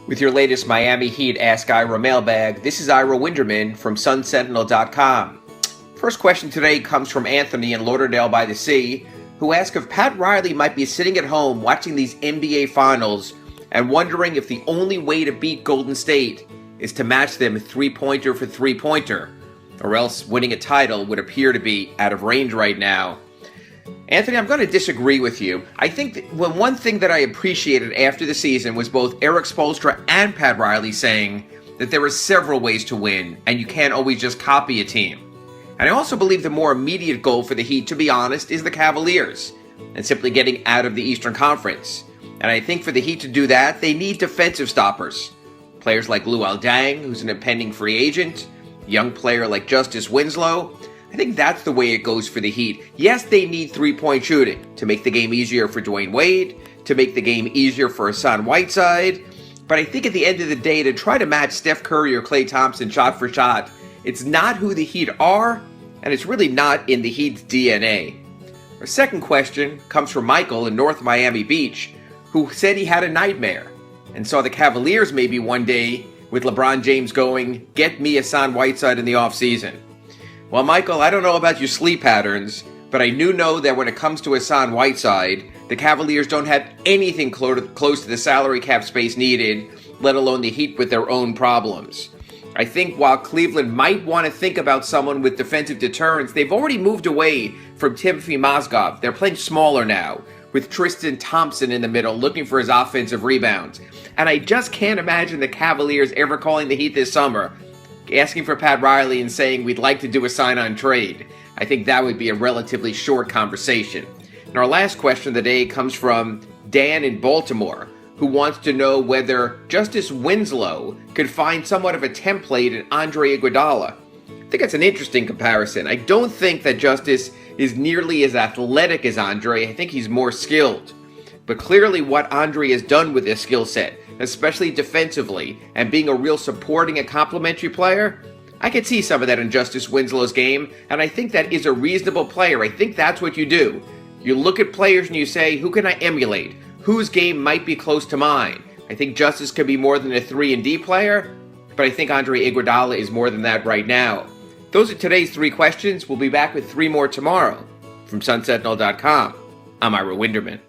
With your latest Miami Heat Ask Ira mailbag, this is Ira Winderman from Sentinel.com. First question today comes from Anthony in Lauderdale by the Sea, who asks if Pat Riley might be sitting at home watching these NBA Finals and wondering if the only way to beat Golden State is to match them three-pointer for three-pointer, or else winning a title would appear to be out of range right now. Anthony, I'm going to disagree with you. I think that one thing that I appreciated after the season was both Eric Spoelstra and Pat Riley saying that there are several ways to win, and you can't always just copy a team. And I also believe the more immediate goal for the Heat, to be honest, is the Cavaliers, and simply getting out of the Eastern Conference. And I think for the Heat to do that, they need defensive stoppers. Players like Luol Deng, who's an impending free agent, a young player like Justice Winslow. I think that's the way it goes for the Heat. Yes, they need three-point shooting to make the game easier for Dwayne Wade, to make the game easier for Hassan Whiteside. But I think at the end of the day, to try to match Steph Curry or Klay Thompson shot for shot, it's not who the Heat are, and it's really not in the Heat's DNA. Our second question comes from Michael in North Miami Beach, who said he had a nightmare and saw the Cavaliers maybe one day with LeBron James going, "Get me Hassan Whiteside in the offseason." Well, Michael, I don't know about your sleep patterns, but I do know that when it comes to Hassan Whiteside, the Cavaliers don't have anything close to the salary cap space needed, let alone the Heat with their own problems. I think while Cleveland might want to think about someone with defensive deterrence, they've already moved away from Timothy Mozgov. They're playing smaller now, with Tristan Thompson in the middle looking for his offensive rebounds. And I just can't imagine the Cavaliers ever calling the Heat this summer, asking for Pat Riley and saying we'd like to do a sign-on trade. I think that would be a relatively short conversation. And our last question of the day comes from Dan in Baltimore, who wants to know whether Justice Winslow could find somewhat of a template in Andre Iguodala. I think that's an interesting comparison. I don't think that Justice is nearly as athletic as Andre. I think he's more skilled. But clearly what Andre has done with his skill set, especially defensively, and being a real supporting and complementary player, I could see some of that in Justice Winslow's game, and I think that is a reasonable player. I think that's what you do. You look at players and you say, who can I emulate? Whose game might be close to mine? I think Justice could be more than a 3-and-D player, but I think Andre Iguodala is more than that right now. Those are today's 3 questions. We'll be back with 3 more tomorrow. From Sentinel.com, I'm Ira Winderman.